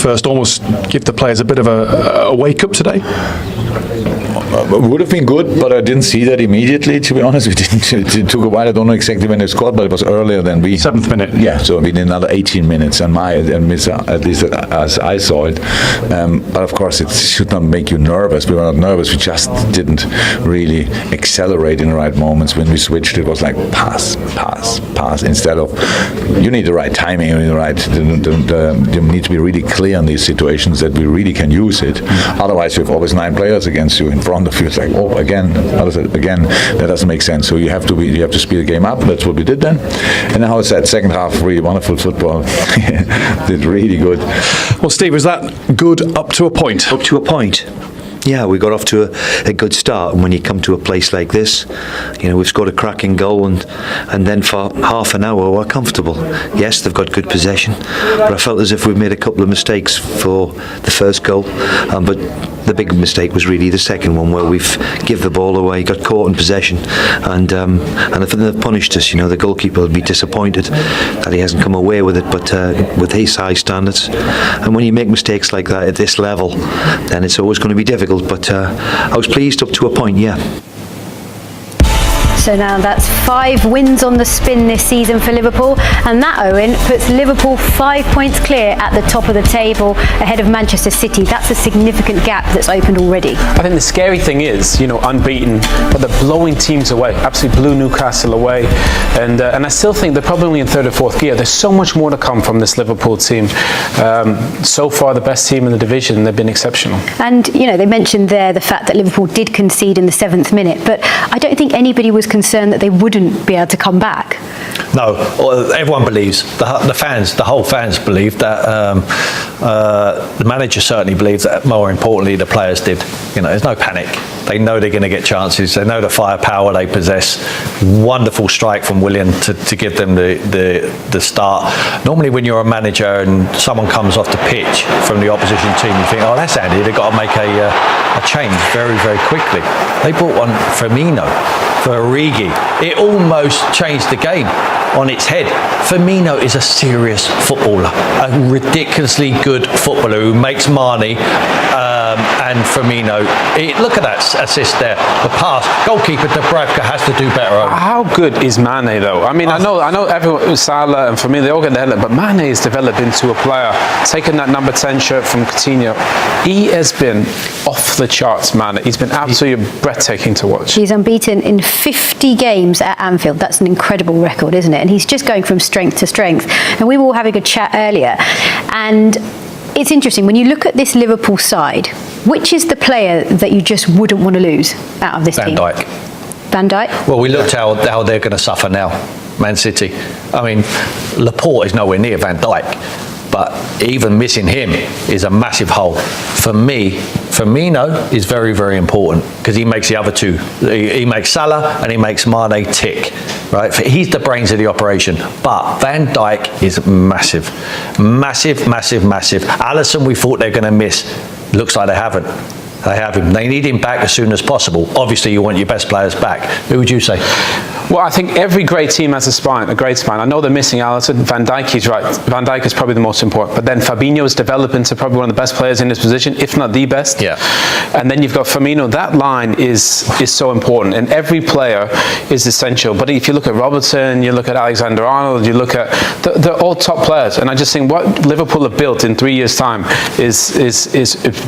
first almost give the players a bit of a wake up today? It would have been good, but I didn't see that immediately, to be honest. It took a while. I don't know exactly when they scored, but it was earlier than we. 7th minute. Yeah, so we did another 18 minutes, at least as I saw it. But of course, it should not make you nervous. We were not nervous. We just didn't really accelerate in the right moments. When we switched, it was like pass, instead of you need the right timing, you need the right. You need to be really clear in these situations that we really can use it. Otherwise, you have always 9 players against you in front of you. It's like, oh, again, that doesn't make sense. So you have to speed the game up. That's what we did then. And now it's that second half, really wonderful football. Did really good. Well, Steve, was that good up to a point? Up to a point. Yeah, we got off to a good start, and when you come to a place like this, we've scored a cracking goal, and then for half an hour we're comfortable. Yes, they've got good possession, but I felt as if we've made a couple of mistakes for the first goal, but the big mistake was really the second one, where we've give the ball away, got caught in possession, and I think they've punished us. The goalkeeper will be disappointed that he hasn't come away with it, but with his high standards, and when you make mistakes like that at this level, then it's always going to be difficult. But I was pleased up to a point, yeah. So now that's 5 wins on the spin this season for Liverpool, and that, Owen, puts Liverpool 5 points clear at the top of the table ahead of Manchester City. That's a significant gap that's opened already. I think the scary thing is, unbeaten, but they're blowing teams away. Absolutely blew Newcastle away, and I still think they're probably only in 3rd or 4th gear. There's so much more to come from this Liverpool team. So far, the best team in the division. They've been exceptional. And they mentioned there the fact that Liverpool did concede in the 7th minute, but I don't think anybody was concerned that they wouldn't be able to come back. No, everyone believes, the whole fans believe that, the manager certainly believes that, more importantly the players did. There's no panic. They know they're going to get chances, they know the firepower they possess. Wonderful strike from Willian to give them the start. Normally when you're a manager and someone comes off the pitch from the opposition team, you think, oh, that's handy, they've got to make a change very, very quickly. They brought on Firmino for Origi. It almost changed the game on its head. Firmino is a serious footballer, a ridiculously good footballer who makes Mane and Firmino. Look at that assist there, the pass. Goalkeeper Dubravka has to do better. How good is Mane though? I mean, I know everyone, Salah and Firmino, they all get the headline, but Mane has developed into a player, taking that number 10 shirt from Coutinho. He has been off the charts, man. He's been absolutely breathtaking to watch. He's unbeaten in 50 games at Anfield. That's an incredible record, isn't it? And he's just going from strength to strength. And we were all having a chat earlier, and it's interesting, when you look at this Liverpool side, which is the player that you just wouldn't want to lose out of this team? Van Dijk? Well, we looked how they're going to suffer now, Man City. I mean, Laporte is nowhere near Van Dijk, but even missing him is a massive hole. For me, Firmino is very, very important because he makes the other two. He makes Salah and he makes Mane tick. Right? He's the brains of the operation. But Van Dijk is massive. Massive, massive, massive. Alisson, we thought they were going to miss. Looks like they haven't. They have him. They need him back as soon as possible. Obviously, you want your best players back. Who would you say? Well, I think every great team has a great spine. I know they're missing Alisson. Van Dijk, he's right. Van Dijk is probably the most important. But then Fabinho has developed into probably one of the best players in his position, if not the best. Yeah. And then you've got Firmino. That line is so important. And every player is essential. But if you look at Robertson, you look at Alexander-Arnold, you look at... They're all top players. And I just think what Liverpool have built in 3 years' time is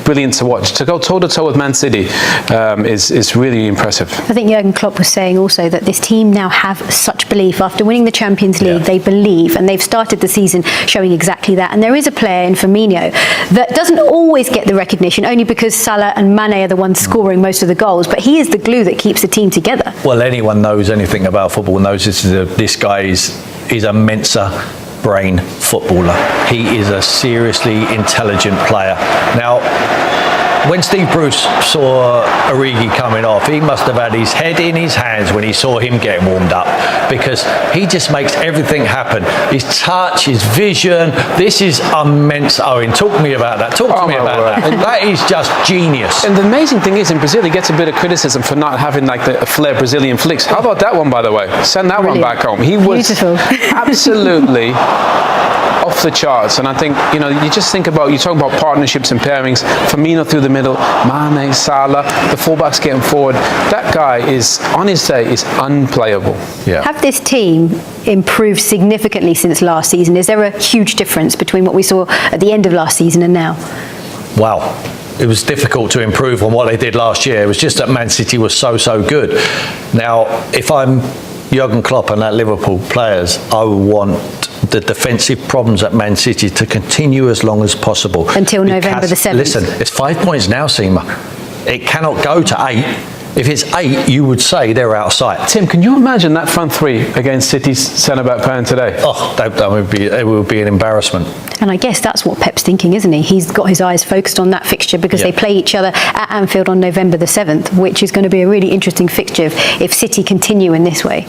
brilliant to watch. To go toe-to-toe with Man City is really impressive. I think Jurgen Klopp was saying also that this team now have such belief. After winning the Champions League, they believe, and they've started the season showing exactly that. And there is a player in Firmino that doesn't always get the recognition, only because Salah and Mane are the ones scoring most of the goals, but he is the glue that keeps the team together. Well, anyone knows anything about football knows this guy is a Mensa brain footballer. He is a seriously intelligent player. Now, when Steve Bruce saw Origi coming off, he must have had his head in his hands when he saw him getting warmed up, because he just makes everything happen. His touch, his vision, this is immense. Owen, talk to me about that. Talk to me about that. That is just genius. And the amazing thing is, in Brazil, he gets a bit of criticism for not having like the flair Brazilian flicks. How about that one, by the way? Send that one back home. He was absolutely off the charts. And I think, you know, you just think about, you talk about partnerships and pairings, Firmino through the middle, Mane, Salah, the fullbacks getting forward. That guy is, on his day, is unplayable. Yeah. Have this team improved significantly since last season? Is there a huge difference between what we saw at the end of last season and now? Wow. It was difficult to improve on what they did last year. It was just that Man City was so good. Now, if I'm Jurgen Klopp and that Liverpool players, I want the defensive problems at Man City to continue as long as possible. Until November the 7th. Listen, it's 5 points now, Seema. It cannot go to 8. If it's 8, you would say they're out of sight. Tim, can you imagine that front three against City's centre-back pairing today? Oh, it would be an embarrassment. And I guess that's what Pep's thinking, isn't he? He's got his eyes focused on that fixture because they play each other at Anfield on November the 7th, which is going to be a really interesting fixture if City continue in this way.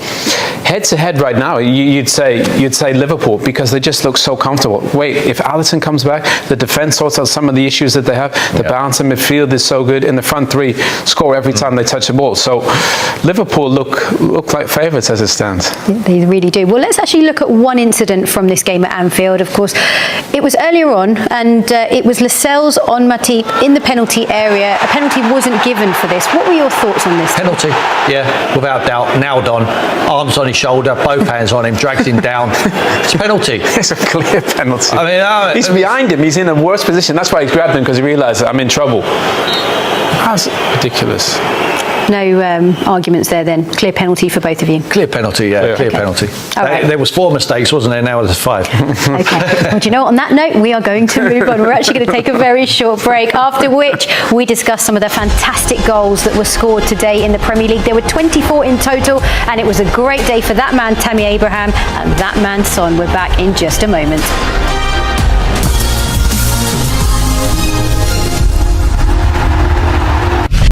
Head-to-head right now, you'd say Liverpool, because they just look so comfortable. Wait, if Alisson comes back, the defence sorts out some of the issues that they have. The balance in midfield is so good, and the front three score every time they touch the ball. So Liverpool look like favourites as it stands. Yeah, they really do. Well, let's actually look at one incident from this game at Anfield. Of course, it was earlier on, and it was Lascelles on Matip in the penalty area. A penalty wasn't given for this. What were your thoughts on this? Penalty, yeah, without doubt. Nailed on, arms on his shoulder, both hands on him, drags him down. It's a penalty. It's a clear penalty. I mean, he's behind him. He's in a worse position. That's why he grabbed him, because he realised I'm in trouble. That's ridiculous. No arguments there then. Clear penalty for both of you. Clear penalty, yeah, clear penalty. Right. There was 4 mistakes, wasn't there? Now there's 5. Okay. Well, do you know what? On that note, we are going to move on. We're actually going to take a very short break, after which we discuss some of the fantastic goals that were scored today in the Premier League. There were 24 in total, and it was a great day for that man, Tammy Abraham, and that man, Son. We're back in just a moment.